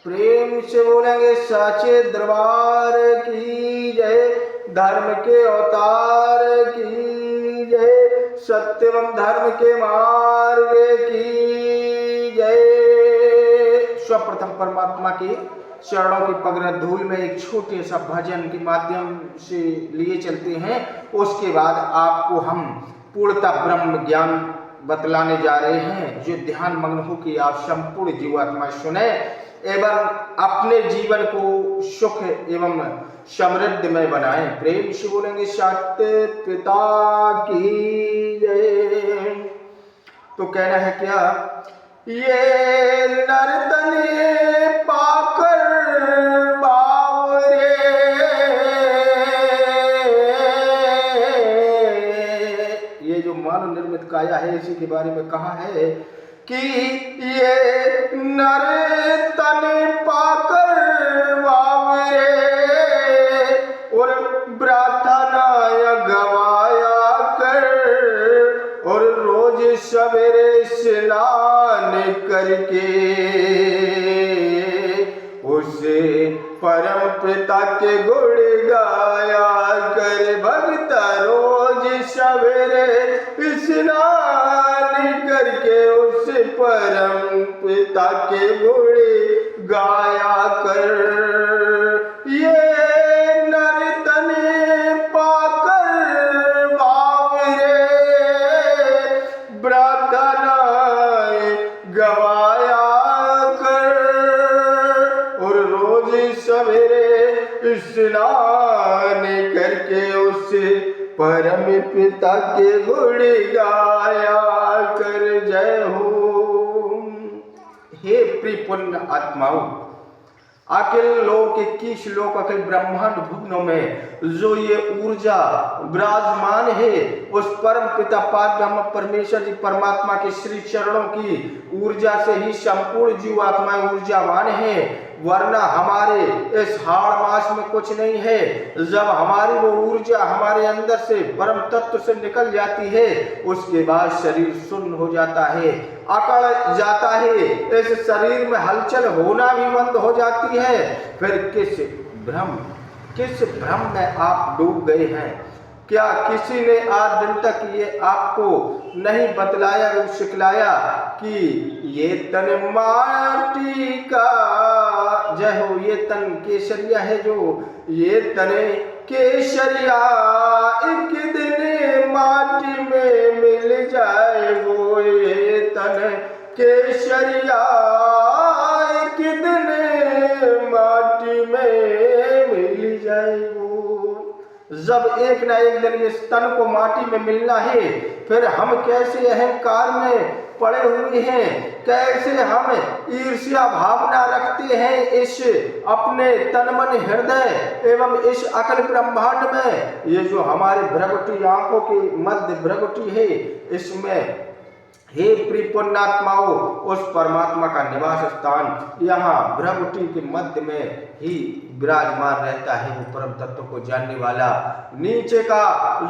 प्रेम से बोलेंगे साचे दरबार की जय, धर्म के अवतार की जय, सत्य एवं धर्म के मार्ग की जय। सर्वप्रथम परमात्मा की चरणों की पग धूल में एक छोटे सा भजन के माध्यम से लिए चलते हैं। उसके बाद आपको हम पूर्णतः ब्रह्म ज्ञान बतलाने जा रहे हैं, जो ध्यान मग्न हो कि आप संपूर्ण जीवात्मा सुने एवं अपने जीवन को सुख एवं समृद्धमय बनाएं। प्रेम से बोलेंगे सत्य पिता की जय। तो कहना है क्या, ये नर्तने पाकर बावरे, ये जो मानव निर्मित काया है इसी के बारे में कहा है कि ये नर्तन पाकर बावरे और प्रार्थना गवाया कर, और रोज सवेरे स्नान करके उसे परम पिता के गुण गाया कर। भक्त रोज सवेरे स्नान करके उसे परम पिता के गुण गाया कर। ये नर्तने पाकर बावरे प्रार्थनाएं गवाया कर, और रोज सवेरे स्नान करके उसे परम पिता के गुण गाया कर। जय हो। हे प्रियपुण्य आत्माओं, अखिल लोक 21 लोक अखिल ब्रह्मांड भुवनों में जो ये ऊर्जा विराजमान है, उस परम पिता पार ब्रह्म परमेश्वर जी परमात्मा के श्री चरणों की ऊर्जा से ही संपूर्ण जीवात्माएं ऊर्जावान है। वरना हमारे इस हाड़ मास में कुछ नहीं है। जब हमारी वो ऊर्जा हमारे अंदर से परम तत्व से निकल जाती है, उसके बाद शरीर शून्य हो जाता है, अकड़ जाता है, इस शरीर में हलचल होना भी बंद हो जाती है। फिर किस भ्रम में आप डूब गए हैं? क्या किसी ने आज दिन तक ये आपको नहीं बतलाया और सिखलाया कि ये तन माटी का, जय हो, ये तन केसरिया है, जो ये तने केसरिया एक दिन माटी में मिल जाए वो, ये तन केसरिया एक दिन माटी में मिल जाए वो। जब एक ना एक दिन इस तन को माटी में मिलना है, फिर हम कैसे अहंकार में पड़े हुए हैं, कैसे हम ईर्ष्या भावना रखते हैं इस अपने तन मन हृदय एवं इस अखिल ब्रह्मांड में। ये जो हमारे भ्रगुटी आंखों की मध्य भ्रगुटी है, इसमें हे प्रियपुण्यात्माओं, उस परमात्मा का निवास स्थान यहाँ भ्रगुटी के मध्य में ही विराजमान रहता है। वो परम तत्व को जानने वाला नीचे का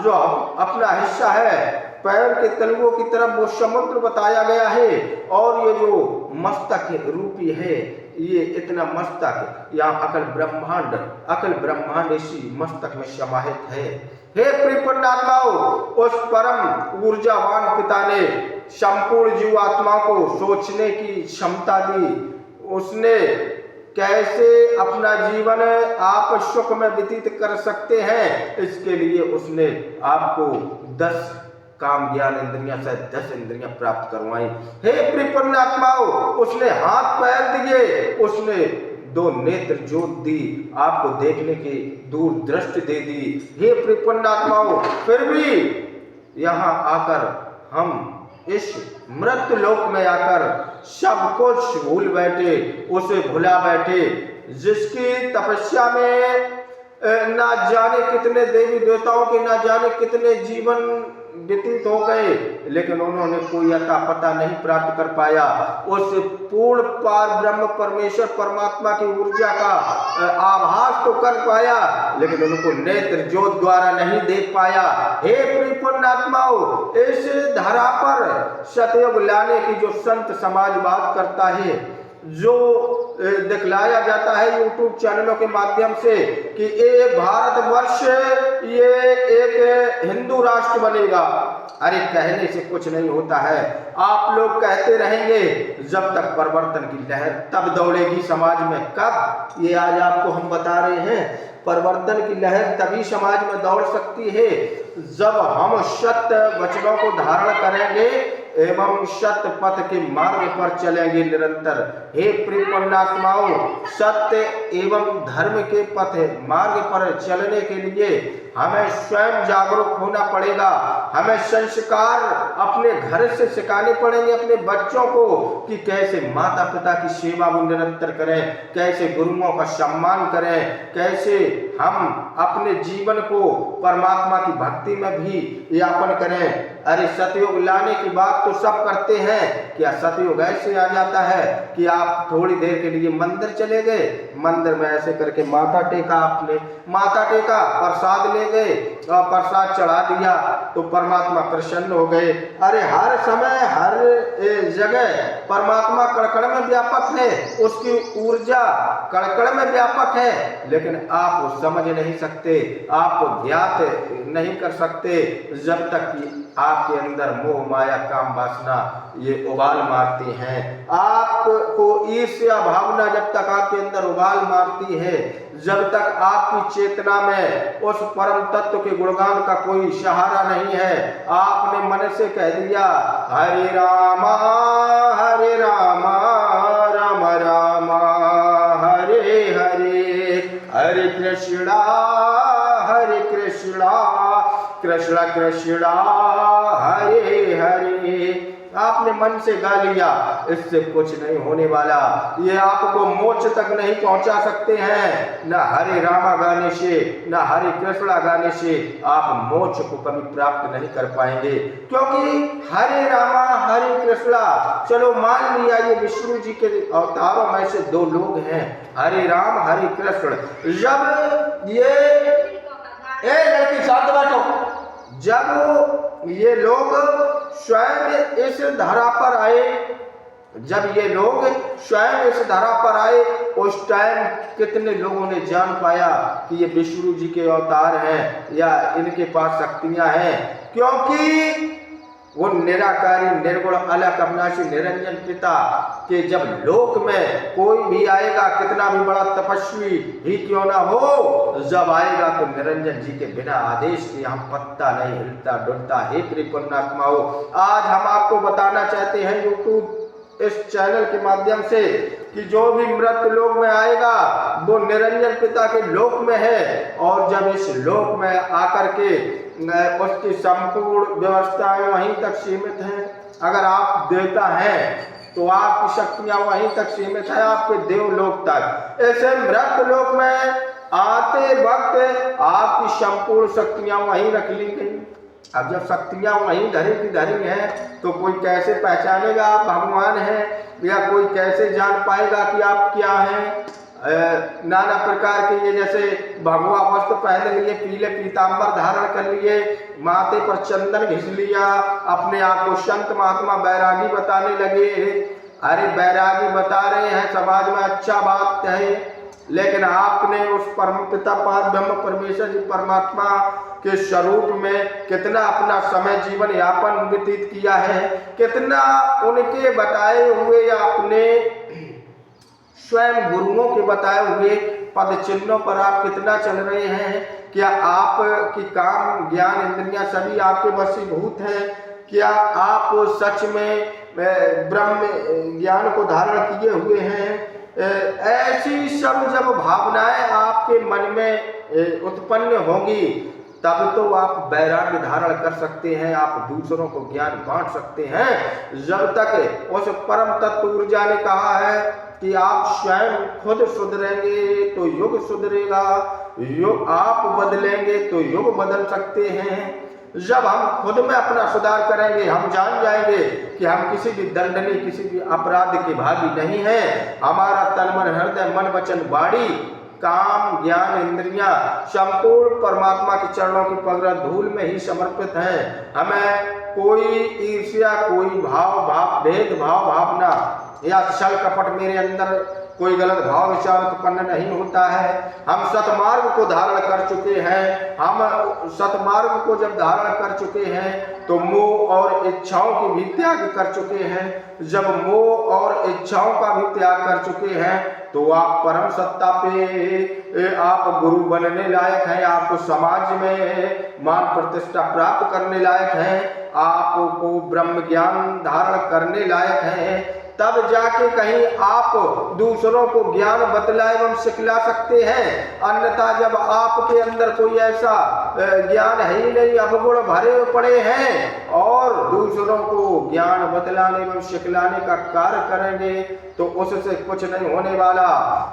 जो अपना हिस्सा है, पैर के तलवों की तरफ वो समुद्र बताया गया है, और ये जो मस्तक रूपी है, ये इतना मस्तक यहाँ अकल ब्रह्मांड इसी मस्तक में समाहित है। हे प्रियपुण्यात्माओं, उस परम ऊर्जावान पिता ने संपूर्ण जीवात्मा को सोचने की क्षमता दी। उसने कैसे अपना जीवन आप सुख में व्यतीत कर सकते हैं, इसके लिए उसने आपको 10 काम ज्ञान इंद्रियां से 10 इंद्रियां प्राप्त करवाई। हे प्रियपुण्यात्माओं, उसने हाथ पैर दिए, उसने 2 नेत्र ज्योत दी, आपको देखने की दूर दृष्टि दे दी। हे प्रियपुण्यात्माओं, फिर भी यहाँ आकर हम इस मृत्यु लोक में आकर सब कुछ भूल बैठे, उसे भुला बैठे, जिसकी तपस्या में ना जाने कितने देवी देवताओं के ना जाने कितने जीवन व्यतीत हो गए, लेकिन उन्होंने कोई अता पता नहीं प्राप्त कर पाया। उस पूर्ण पार ब्रह्म परमेश्वर परमात्मा की ऊर्जा का आभास तो कर पाया, लेकिन उनको नेत्र ज्योत द्वारा नहीं देख पाया। हे प्रियपुण्यात्माओं, इस धरा पर सतयुग लाने की जो संत समाज बात करता है, जो दिखलाया जाता है YouTube चैनलों के माध्यम से कि ये भारतवर्ष ये एक हिंदू राष्ट्र बनेगा। अरे कहने से कुछ नहीं होता है, आप लोग कहते रहेंगे जब तक परिवर्तन की लहर तब दौड़ेगी समाज में। कब? ये आज आपको हम बता रहे हैं, परिवर्तन की लहर तभी समाज में दौड़ सकती है जब हम सत्य वचनों को धारण करेंगे एवं सत्य पथ के मार्ग पर चलेंगे निरंतर। हे प्रिय पुण्यात्माओं, सत्य एवं धर्म के पथ मार्ग पर चलने के लिए हमें स्वयं जागरूक होना पड़ेगा। हमें संस्कार अपने घर से सिखाने पड़ेंगे अपने बच्चों को कि कैसे माता पिता की सेवा वो निरंतर करें, कैसे गुरुओं का सम्मान करें, कैसे हम अपने जीवन को परमात्मा की भक्ति में भी यापन करें। अरे सतयुग लाने की बात तो सब करते हैं, क्या सतयुग ऐसे आ जाता है कि आप थोड़ी देर के लिए मंदिर चले गए, मंदिर में ऐसे करके माथा टेका, आपने माथा टेका, प्रसाद ले गए और प्रसाद चढ़ा दिया तो परमात्मा प्रसन्न हो गए। अरे हर समय हर जगह परमात्मा कण-कण में व्यापक है, उसकी ऊर्जा कण-कण में व्यापक है, लेकिन आप वो समझ नहीं सकते, आप ज्ञात नहीं कर सकते जब तक कि आपके अंदर मोह माया काम वासना ये उबाल मारती हैं। आपको ईर्ष्या भावना जब तक आपके अंदर उबाल मारती है, जब तक आपकी चेतना में उस परम तत्व के गुणगान का कोई सहारा नहीं है, आपने मन से कह दिया हरे रामा राम रामा हरे हरे, हरे कृष्णा कृष्ण कृष्ण हरे हरे। आपने मन से गा लिया, इससे कुछ नहीं होने वाला, ये आपको मोक्ष तक नहीं पहुंचा सकते हैं। न हरे रामा गाने से न हरे कृष्णा गाने से आप मोक्ष को कभी प्राप्त नहीं कर पाएंगे, क्योंकि हरे रामा हरे कृष्णा, चलो मान लिया ये विष्णु जी के अवतारों में से दो लोग हैं, हरे राम हरे कृष्ण। जब लड़की साथ बैठो, जब ये लोग स्वयं इस धरा पर आए, जब ये लोग स्वयं इस धरा पर आए, उस टाइम कितने लोगों ने जान पाया कि ये विष्णु जी के अवतार हैं या इनके पास शक्तियां हैं, क्योंकि वो निराकारी निर्गुण अलग अविनाशी निरंजन पिता के जब लोक में कोई भी आएगा, कितना भी बड़ा तपस्वी ही क्यों ना हो, जब आएगा तो निरंजन जी के बिना आदेश के हम पत्ता नहीं हिलता डुलता। हे प्रिय पुण्यात्माओं, आज हम आपको बताना चाहते हैं YouTube इस चैनल के माध्यम से कि जो भी मृत लोक में आएगा वो निरंजन पिता के लोक में है, और जब इस लोक में आकर के उसकी संपूर्ण व्यवस्थाएं वहीं तक सीमित हैं। अगर आप देवता हैं तो आपकी शक्तियां वहीं तक सीमित है, आपके देवलोक तक। ऐसे मृत लोक में आते वक्त आपकी संपूर्ण शक्तियां वहीं रख ली गई। अब जब शक्तियां वहीं धरी की धरी हैं तो कोई कैसे पहचानेगा आप भगवान हैं, या कोई कैसे जान पाएगा कि आप क्या हैं। नाना प्रकार के ये जैसे भगवा वस्त्र पहन लिए, पीले पीताम्बर धारण कर लिए, माथे पर चंदन घिस लिया, अपने आप को संत महात्मा बैरागी बताने लगे। अरे बैरागी बता रहे हैं, समाज में अच्छा बात है, लेकिन आपने उस परम पिता पार ब्रह्म परमेश्वर जी परमात्मा के स्वरूप में कितना अपना समय जीवन यापन व्यतीत किया है, कितना उनके बताए हुए या अपने स्वयं गुरुओं के बताए हुए पद चिन्हों पर आप कितना चल रहे हैं। क्या आपकी काम ज्ञान इंद्रियां सभी आपके वशीभूत हैं? क्या आप सच में ब्रह्म ज्ञान को धारण किए हुए हैं? ऐसी सब जब भावनाएं आपके मन में उत्पन्न होंगी तब तो आप वैराग्य धारण कर सकते हैं, आप दूसरों को ज्ञान बांट सकते हैं। जब तक उस परम तत्व ऊर्जा ने कहा है कि आप स्वयं खुद सुधरेंगे तो युग सुधरेगा, युग आप बदलेंगे तो युग बदल सकते हैं। जब हम खुद में अपना सुधार करेंगे, हम जान जाएंगे कि हम किसी भी दंडनीय किसी भी अपराध के भागी नहीं हैं। हमारा तन मन हृदय मन वचन वाणी काम ज्ञान इंद्रियां संपूर्ण परमात्मा के चरणों की पगड़ धूल में ही समर्पित हैं। हमें कोई ईर्ष्या, कोई भेद भाव भावना या छल कपट मेरे अंदर कोई गलत भाव विचार उत्पन्न नहीं होता है। हम सतमार्ग को धारण कर चुके हैं। हम सतमार्ग को जब धारण कर चुके हैं तो मोह और इच्छाओं की भी त्याग कर चुके हैं। जब मोह और इच्छाओं का भी त्याग कर चुके हैं तो आप परम सत्ता पे आप गुरु बनने लायक हैं। आपको समाज में मान प्रतिष्ठा प्राप्त करने लायक हैं। आपको ब्रह्म ज्ञान धारण करने लायक हैं। तब जाके कहीं आप दूसरों को ज्ञान बतला एवं सिखला सकते हैं। अन्यथा जब आपके अंदर कोई ऐसा ज्ञान है ही नहीं, अवगुण भरे पड़े हैं और दूसरों को ज्ञान बतलाने एवं सिखलाने का कार्य करेंगे तो उससे कुछ नहीं होने वाला।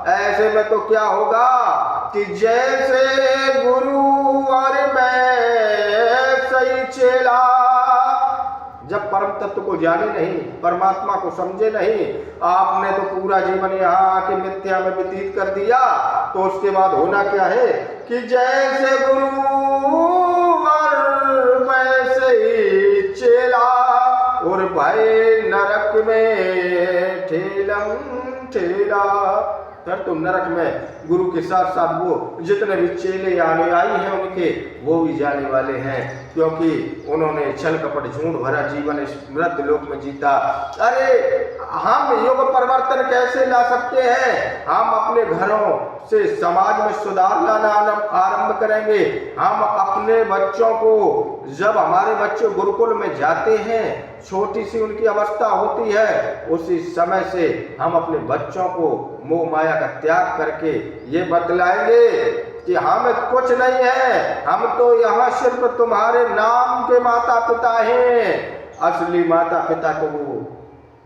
ऐसे में तो क्या होगा कि जैसे गुरु और मैं सही चेला, जब परम तत्व को जाने नहीं, परमात्मा को समझे नहीं, आपने तो पूरा जीवन यहाँ आके मिथ्या में व्यतीत कर दिया, तो उसके बाद होना क्या है कि जैसे गुरु और वैसे ही चेला और भाई नरक में ठेलम ठेला। फिर तो नरक में गुरु के साथ साथ वो जितने भी चेले आने आई हैं उनके वो भी जाने वाले हैं, क्योंकि उन्होंने छल कपट झूठ भरा जीवन इस मृत लोक में जीता। अरे हम युग परिवर्तन कैसे ला सकते हैं? हम अपने घरों से समाज में सुधार लाना आरंभ करेंगे। हम अपने बच्चों को, जब हमारे बच्चे गुरुकुल में जाते हैं, छोटी सी उनकी अवस्था होती है, उसी समय से हम अपने बच्चों को मोह माया का त्याग करके ये बतलाएंगे कि हम कुछ नहीं है, हम तो यहाँ सिर्फ तुम्हारे नाम के माता पिता हैं। असली माता पिता तो वो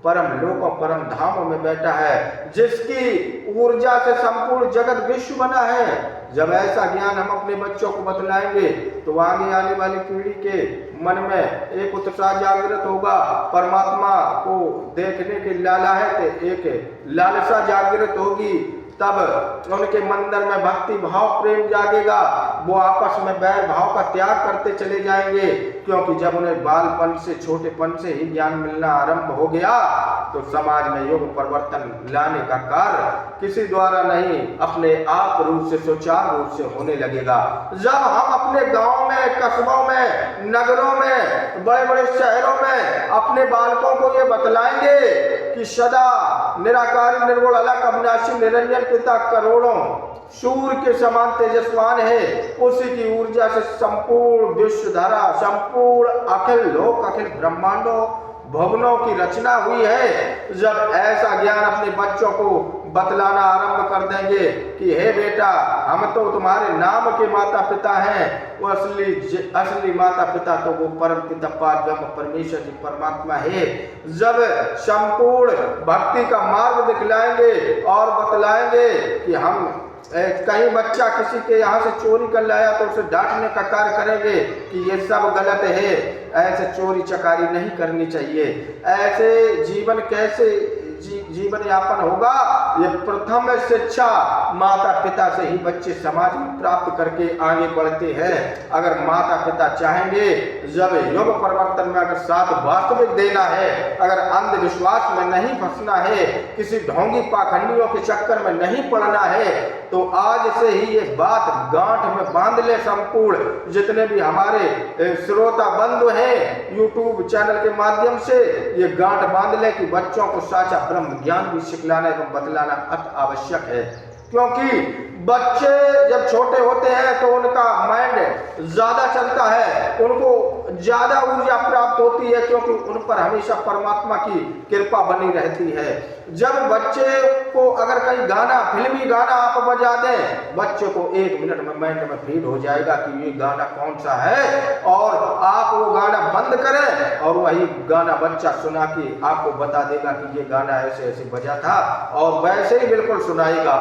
परम लोकों परम धामों में बैठा है, जिसकी ऊर्जा से संपूर्ण जगत विश्व बना है। जब ऐसा ज्ञान हम अपने बच्चों को बतलाएंगे तो आगे आने वाली पीढ़ी के मन में एक उत्साह जागृत होगा, परमात्मा को देखने की लालसा, एक लालसा जागृत होगी। तब उनके मंदिर में भक्ति भाव प्रेम जागेगा। वो आपस में बैर भाव का त्याग करते चले जाएंगे, क्योंकि जब उन्हें बालपन से, छोटेपन से ही ज्ञान मिलना आरंभ हो गया तो समाज में युग परिवर्तन लाने का कार्य किसी द्वारा नहीं, अपने आप रूप से सुचारू रूप से होने लगेगा। जब हम अपने गांव में, कस्बों में, नगरों में, बड़े बड़े शहरों में अपने बालकों को ये बतलाएंगे कि सदा निराकारी निर्गुण अलग अविनाशी निरंजन पिता करोड़ों सूर्य के समान तेजस्वान है, उसी की ऊर्जा से संपूर्ण विश्वधारा, संपूर्ण अखिल लोक, अखिल ब्रह्मांडों भवनों की रचना हुई है। जब ऐसा ज्ञान अपने बच्चों को बतलाना आरंभ कर देंगे कि हे बेटा, हम तो तुम्हारे नाम के माता पिता हैं, वो असली माता पिता तो वो परम पिता ब्रह्म परमेश्वर जी परमात्मा है। जब संपूर्ण भक्ति का मार्ग दिखलाएंगे और बतलाएंगे कि हम कहीं बच्चा किसी के यहाँ से चोरी कर लाया तो उसे डांटने का कार्य करेंगे कि ये सब गलत है, ऐसे चोरी चकारी नहीं करनी चाहिए। ऐसे जीवन कैसे जीवन यापन होगा? ये प्रथम शिक्षा माता पिता से ही बच्चे समाज में प्राप्त करके आगे बढ़ते हैं। अगर माता पिता चाहेंगे, जब युग परिवर्तन में अगर साथ वास्तविक देना है, अगर अंधविश्वास में नहीं फंसना है, किसी ढोंगी पाखंडियों के चक्कर में नहीं पड़ना है, तो आज से ही ये बात गांठ में बांध ले। संपूर्ण जितने भी हमारे श्रोता बंधु हैं यूट्यूब चैनल के माध्यम से, ये गांठ बांध ले कि बच्चों को साचा ब्रह्म ज्ञान भी सिखलाना एवं बतलाना अति आवश्यक है। क्योंकि बच्चे जब छोटे होते हैं तो उनका माइंड ज्यादा चलता है, उनको ज्यादा ऊर्जा प्राप्त होती है, क्योंकि उन पर हमेशा परमात्मा की कृपा बनी रहती है। जब बच्चे को अगर कहीं गाना, फिल्मी गाना आप बजा दें, बच्चे को 1 मिनट में माइंड में फीड हो जाएगा कि ये गाना कौन सा है, और आप वो गाना बंद करें और वही गाना बच्चा सुना के आपको बता देगा कि ये गाना ऐसे ऐसे बजा था, और वैसे ही बिल्कुल सुनाएगा।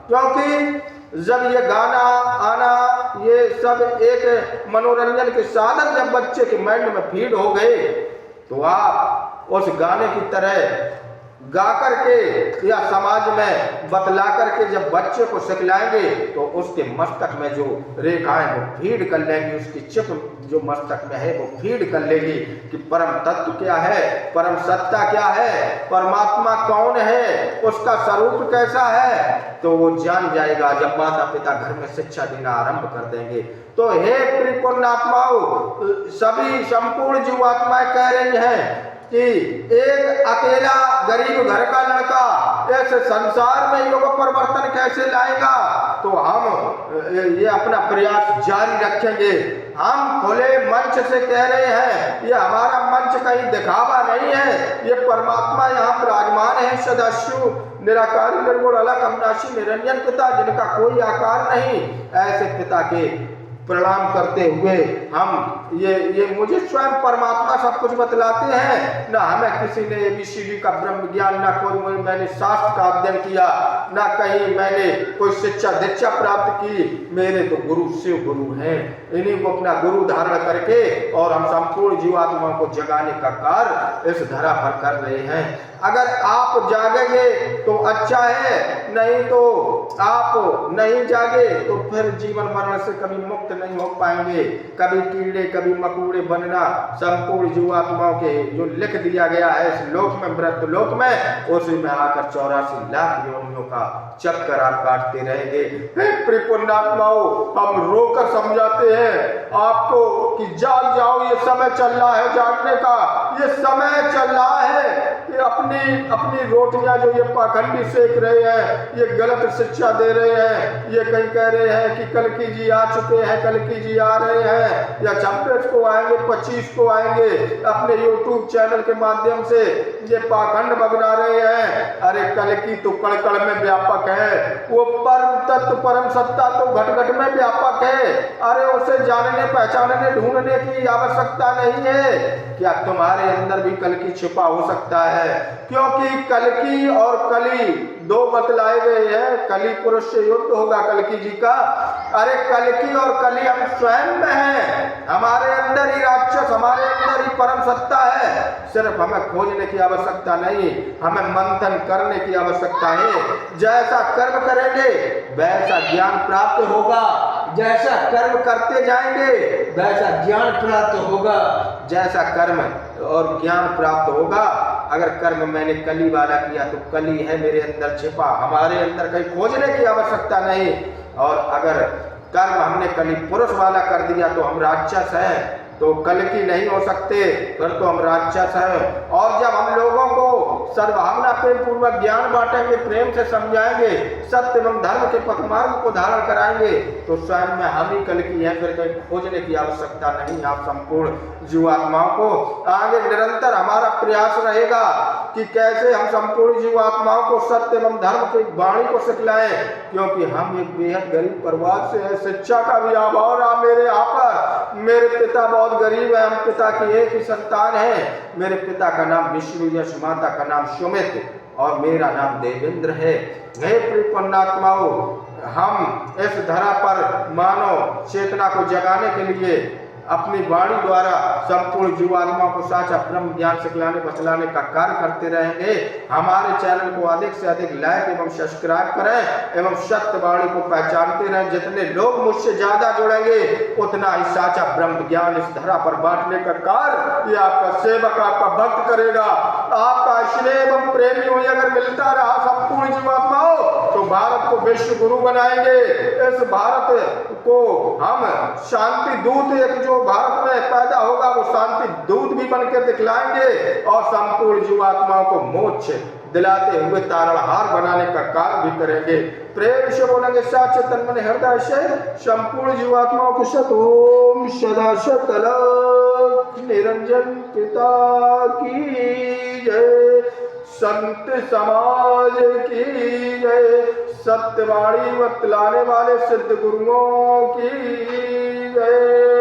क्योंकि जब ये गाना आना, ये सब एक मनोरंजन के साधन जब बच्चे के माइंड में फीड हो गए, तो आप उस गाने की तरह गा करके या समाज में बतला करके जब बच्चे को सिखलाएंगे तो उसके मस्तक में जो रेखाएं वो फीड कर लेंगी, उसकी चिप जो मस्तक में है वो फीड कर लेगी कि परम तत्व क्या है, परम सत्ता क्या है, परमात्मा कौन है, उसका स्वरूप कैसा है, तो वो जान जाएगा जब माता पिता घर में शिक्षा देना आरंभ कर देंगे। तो हे परिपूर्णात्माओं, सभी संपूर्ण जीवात्माएं कह रही हैं कि एक अकेला गरीब घर का लड़का ऐसे संसार में युग परिवर्तन कैसे लाएगा। तो हम ये अपना प्रयास जारी रखेंगे। हम खुले मंच से कह रहे हैं, ये हमारा मंच कहीं दिखावा नहीं है, ये परमात्मा यहाँ विराजमान है, सदाशिव निराकारी निर्गुण अलग अविनाशी निरंजन पिता, जिनका कोई आकार नहीं। ऐसे पिता के प्रणाम करते हुए हम ये मुझे स्वयं परमात्मा सब कुछ बतलाते हैं। ना हमें किसी ने ABCD का ब्रह्म ज्ञान, ना कोई मैंने शास्त्र का अध्ययन किया, ना कहीं मैंने कोई शिक्षा दीक्षा प्राप्त की। मेरे तो गुरु शिव गुरु हैं, इन्हीं को अपना गुरु धारण करके और हम संपूर्ण जीवात्माओं को जगाने का कार्य इस धरा पर कर रहे हैं। अगर आप जागेंगे तो अच्छा है, नहीं तो आप नहीं जागे तो फिर जीवन मरण से कभी मुक्त नहीं हो पाएंगे। कभी कीड़े कभी मकोड़े बनना संपूर्ण जीवात्माओं के जो लिख दिया गया है इस लोक में, मृत्यु लोक में, उसी में आकर 84 लाख योनियों का चक्कर आप काटते रहेंगे। परिपूर्णात्माओं, हम रोकर समझाते हैं आपको कि जाग जाओ, ये समय चल रहा है जागने का, ये समय चल रहा है कि अपनी रोटियां जो ये पाखंडी सेक रहे हैं, ये गलत शिक्षा दे रहे हैं, ये कहीं कह रहे हैं कि कल्कि जी आ चुके हैं, कल्कि जी आ रहे हैं, या 26 को आएंगे 25 को आएंगे, अपने YouTube चैनल के माध्यम से ये पाखंड बगना रहे हैं। अरे कल्कि तो कण-कण में व्यापक है, वो परम तत्व परम सत्ता तो घट-घट में व्यापक है। अरे उसे जानने पहचानने ढूंढने की आवश्यकता नहीं है। क्या तुम्हारे अंदर भी कल्कि छिपा हो सकता है? क्योंकि कल्कि और कली दो बतलाए गए हैं। कली पुरुष से युद्ध होगा कल्कि जी का। अरे कल्कि और कली हम स्वयं में हैं, हमारे अंदर ही राक्षस, हमारे अंदर ही परम सत्ता है। सिर्फ हमें खोजने की आवश्यकता नहीं, हमें मंथन करने की आवश्यकता है। जैसा कर्म करेंगे वैसा ज्ञान प्राप्त होगा, जैसा कर्म करते जाएंगे वैसा ज्ञान प्राप्त होगा, जैसा कर्म और ज्ञान प्राप्त होगा। अगर कर्म मैंने कली वाला किया तो कली है मेरे अंदर छिपा, हमारे अंदर कहीं खोजने की आवश्यकता नहीं। और अगर कर्म हमने कली पुरुष वाला कर दिया तो हम राक्षस हैं, तो कल्कि नहीं हो सकते, फिर तो हम राक्षस हैं। और जब हम लोगों को सद्भावना प्रेम पूर्वक ज्ञान बांटेंगे, प्रेम से समझाएंगे, सत्य एवं धर्म के पथमार्ग को धारण कराएंगे, तो स्वयं में हम ही कल्कि हैं, फिर कहीं खोजने की आवश्यकता नहीं। आप संपूर्ण जीवात्माओं को आगे निरंतर हमारा प्रयास रहेगा कि कैसे हम संपूर्ण जीवात्माओं को सत्य एवं धर्म की वाणी को सिखलाएं, क्योंकि हम एक बेहद गरीब परिवार से है। शिक्षा का भी अभाव रहा मेरे यहाँ पर। मेरे पिता बहुत गरीब है, हम पिता की एक ही संतान है। मेरे पिता का नाम विष्णु यश, माता का नाम सुमित और मेरा नाम देवेंद्र है। हे परिपूर्णात्माओं, हम इस धरा पर मानव चेतना को जगाने के लिए अपनी वाणी द्वारा संपूर्ण जीवात्माओं को साचा ब्रह्म ज्ञान सिखलाने बतलाने का कार्य करते रहेंगे। हमारे चैनल को अधिक से अधिक लाइक एवं सब्सक्राइब करें एवं सत्य वाणी को पहचानते रहें। जितने लोग मुझसे ज्यादा जुड़ेंगे उतना ही साचा ब्रह्म ज्ञान इस धरा पर बांटने का कार्य ये आपका सेवक, आपका भक्त करेगा। आपका स्नेह एवं प्रेमी हुई अगर मिलता रहा संपूर्ण जीवात्माओं, तो भारत को विश्व गुरु बनाएंगे। इस भारत को हम शांति दूत, एक जो भारत में पैदा होगा वो शांति दूत भी बनकर दिखलाएंगे और संपूर्ण जीवात्माओं को मोक्ष दिलाते हुए तारणहार बनाने का कार्य भी करेंगे। प्रेम से बोलेंगे साचे तन मन हृदय से संपूर्ण जीवात्माओं के साथ ओम सदा सकल निरंजन पिता की जय, संत समाज की जय, सत्यवाणी बतलाने वाले सिद्ध गुरुओं की जय।